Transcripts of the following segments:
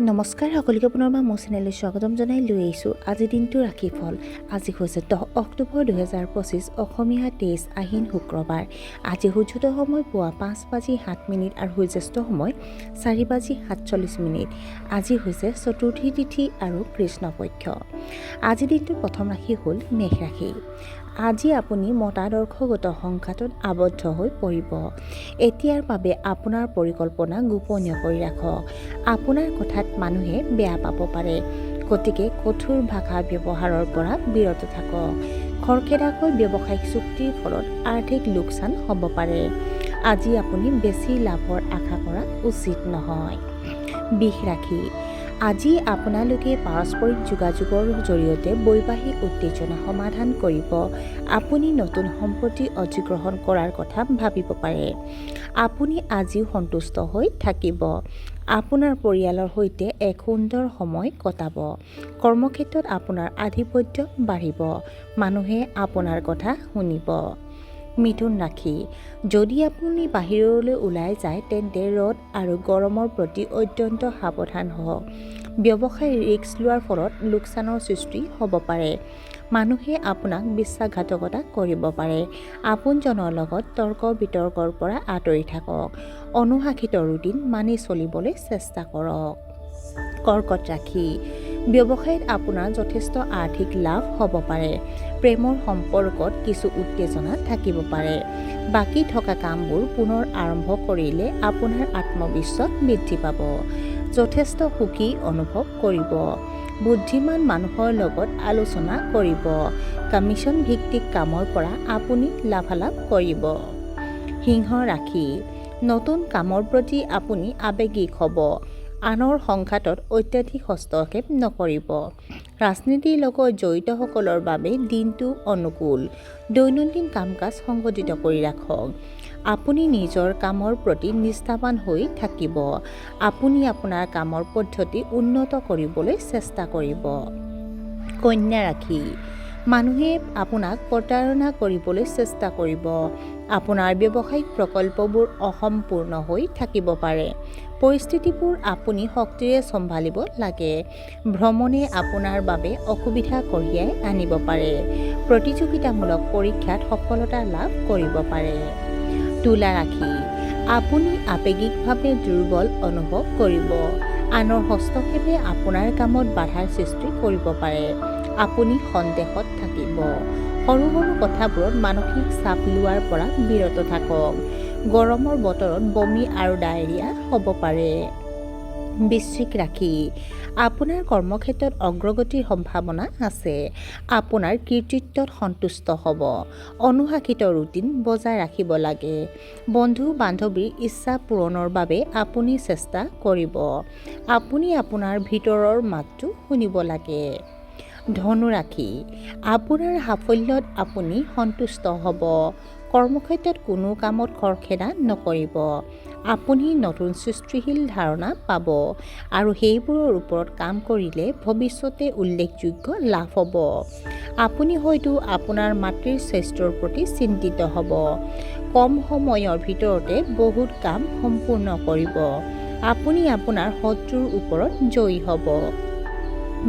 নমস্কাৰ সকলোকে পুনৰবাৰ মোৰ চেনেললৈ স্বাগতম জনাই লৈ আহিছোঁ আজিৰ দিনটো ৰাশিফল। আজি হৈছে 10 অক্টোবৰ 2025 অসমীয়া 23 আহিন শুক্ৰবাৰ। আজি সূৰ্যোদয় সময় পুৱা 5:07 আৰু সূৰ্যাস্ত সময় 4:47। আজি হৈছে চতুৰ্থী তিথি আৰু কৃষ্ণপক্ষ। আজিৰ দিনটোৰ প্ৰথম ৰাশি হ'ল মেষ ৰাশি। আজি আপুনি মতাদৰ্শগত সংঘাতত আবদ্ধ হৈ পৰিব। এতিয়াৰ বাবে আপোনাৰ পৰিকল্পনা গোপনীয় কৰি ৰাখক। আপোনাৰ কথাত মানুহে বেয়া পাব পাৰে, গতিকে কঠোৰ ভাষা ব্যৱহাৰৰ পৰা বিৰত থাকক। খৰখেদাকৈ ব্যৱসায়িক চুক্তিৰ ফলত আৰ্থিক লোকচান হ'ব পাৰে। আজি আপুনি বেছি লাভৰ আশা কৰা উচিত নহয়। বৃষ ৰাশি। আজি আপোনালোকে পাৰস্পৰিক যোগাযোগৰ জৰিয়তে বৈবাহিক উত্তেজনা সমাধান কৰিব। আপুনি নতুন সম্পত্তি অধিগ্ৰহণ কৰাৰ কথা ভাবিব পাৰে। আপুনি আজিও সন্তুষ্ট হৈ থাকিব। আপোনাৰ পৰিয়ালৰ সৈতে এক সুন্দৰ সময় কটাব। কৰ্মক্ষেত্ৰত আপোনাৰ আধিপত্য বাঢ়িব। মানুহে আপোনাৰ কথা শুনিব। মিথুন ৰাশি। যদি আপুনি বাহিৰলৈ ওলাই যায় তেন্তে ৰ'দ আৰু গৰমৰ প্ৰতি অত্যন্ত সাৱধান হওক। ব্যৱসায় ৰিস্ক লোৱাৰ ফলত লোকচানৰ সৃষ্টি হ'ব পাৰে। মানুহে আপোনাক বিশ্বাসঘাতকতা কৰিব পাৰে। আপোনজনৰ লগত তৰ্ক বিতৰ্কৰ পৰা আঁতৰি থাকক। অনুশাসিত ৰুটিন মানি চলিবলৈ চেষ্টা কৰক। কৰ্কট ৰাশি। ব্যৱসায়ত আপোনাৰ যথেষ্ট আৰ্থিক লাভ হ'ব পাৰে। প্ৰেমৰ সম্পৰ্কত কিছু উত্তেজনা থাকিব পাৰে। বাকী থকা কামবোৰ পুনৰ আৰম্ভ কৰিলে আপোনাৰ আত্মবিশ্বাস বৃদ্ধি পাব। যথেষ্ট সুখী অনুভৱ কৰিব। বুদ্ধিমান মানুহৰ লগত আলোচনা কৰিব। কমিছন ভিত্তিক কামৰ পৰা আপুনি লাভালাভ কৰিব। সিংহ ৰাশি। নতুন কামৰ প্ৰতি আপুনি আৱেগিক হ'ব। আনৰ সংঘাতত অত্যাধিক হস্তক্ষেপ নকৰিব। ৰাজনীতিৰ লগত জড়িতসকলৰ বাবে দিনটো অনুকূল। দৈনন্দিন কাম-কাজ সংগঠিত কৰি ৰাখক। আপুনি নিজৰ কামৰ প্ৰতি নিষ্ঠাৱান হৈ থাকিব। আপুনি আপোনাৰ কামৰ পদ্ধতি উন্নত কৰিবলৈ চেষ্টা কৰিব। কন্যা ৰাশি। মানুহে আপোনাক প্ৰতাৰণা কৰিবলৈ চেষ্টা কৰিব। আপোনাৰ ব্যৱসায়িক প্ৰকল্পবোৰ অসম্পূৰ্ণ হৈ থাকিব পাৰে। পৰিস্থিতিবোৰ আপুনি শক্তিৰে চম্ভালিব লাগে। ভ্ৰমণে আপোনাৰ বাবে অসুবিধা কঢ়িয়াই আনিব পাৰে। প্ৰতিযোগিতামূলক পৰীক্ষাত সফলতা লাভ কৰিব পাৰে। তুলা ৰাশি। আপুনি আৱেগিকভাৱে দুৰ্বল অনুভৱ কৰিব। আনৰ হস্তক্ষেপে আপোনাৰ কামত বাধাৰ সৃষ্টি কৰিব পাৰে। আপুনি সন্দেহত থাকিব। সৰু সৰু কথাবোৰত মানসিক চাপ লোৱাৰ পৰা বিৰত থাকক। গৰমৰ বতৰত বমি আৰু ডায়েৰিয়া হ'ব পাৰে। বৃশ্চিক ৰাশি। আপোনাৰ কৰ্মক্ষেত্ৰত অগ্ৰগতিৰ সম্ভাৱনা আছে। আপোনাৰ কৃতিত্বত সন্তুষ্ট হ'ব। অনুশাসিত ৰুটিন বজাই ৰাখিব লাগে। বন্ধু-বান্ধৱীৰ ইচ্ছা পূৰণৰ বাবে আপুনি চেষ্টা কৰিব। আপুনি আপোনাৰ ভিতৰৰ মাতটো শুনিব লাগে। ধনু ৰাশি। আপোনাৰ সাফল্যত আপুনি সন্তুষ্ট হ'ব। কৰ্মক্ষেত্ৰত কোনো কামত খৰখেদা নকৰিব। আপুনি নতুন সৃষ্টিশীল ধাৰণা পাব আৰু সেইবোৰৰ ওপৰত কাম কৰিলে ভৱিষ্যতে উল্লেখযোগ্য লাভ হ'ব। আপুনি হয়তো আপোনাৰ মাতৃৰ স্বাস্থ্যৰ প্ৰতি চিন্তিত হ'ব। কম সময়ৰ ভিতৰতে বহুত কাম সম্পূৰ্ণ কৰিব। আপুনি আপোনাৰ শত্ৰুৰ ওপৰত জয়ী হ'ব।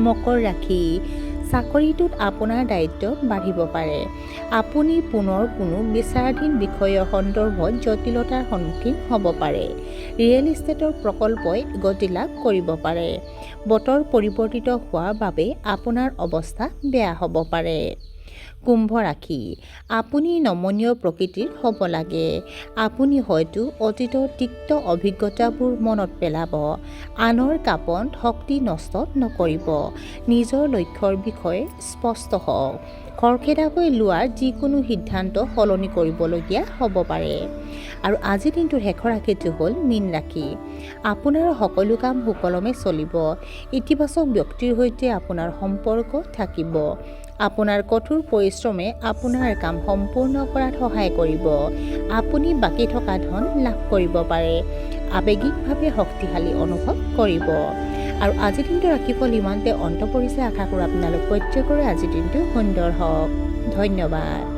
মকৰ ৰাশি। চাকৰিটোত আপোনাৰ দায়িত্ব বাঢ়িব পাৰে। আপুনি পুনৰ কোনো বিচাৰাধীন বিষয়ৰ সন্দৰ্ভত জটিলতাৰ সন্মুখীন হ'ব পাৰে। ৰিয়েল ইষ্টেটৰ প্ৰকল্পই গতি লাভ কৰিব পাৰে। বতৰ পৰিৱৰ্তিত হোৱাৰ বাবে আপোনাৰ অৱস্থা বেয়া হ'ব পাৰে। কুম্ভ ৰাশি। আপুনি নমনীয় প্ৰকৃতিৰ হ'ব লাগে। আপুনি হয়তো অতীতৰ তিক্ত অভিজ্ঞতাবোৰ মনত পেলাব। আনৰ কামত শক্তি নষ্ট নকৰিব। নিজৰ লক্ষ্যৰ বিষয়ে স্পষ্ট হওক। খৰখেদাকৈ লোৱা যিকোনো সিদ্ধান্ত সলনি কৰিবলগীয়া হ'ব পাৰে। আৰু আজিৰ দিনটোৰ শেষৰ ৰাশিটো হ'ল মীন ৰাশি। আপোনাৰ সকলো কাম সুকলমে চলিব। ইতিবাচক ব্যক্তিৰ সৈতে আপোনাৰ সম্পৰ্ক থাকিব। আপোনাৰ কঠোৰ পৰিশ্ৰমে আপোনাৰ কাম সম্পূৰ্ণ কৰাত সহায় কৰিব। আপুনি বাকী থকা ধন লাভ কৰিব পাৰে। আৱেগিকভাৱে শক্তিশালী অনুভৱ কৰিব। আৰু আজিৰ দিনটোৰ ৰাশিফল ইমানতে অন্ত পৰিছে। আশা কৰোঁ আপোনালোক প্ৰত্যেকৰে আজিৰ দিনটো সুন্দৰ হওক। ধন্যবাদ।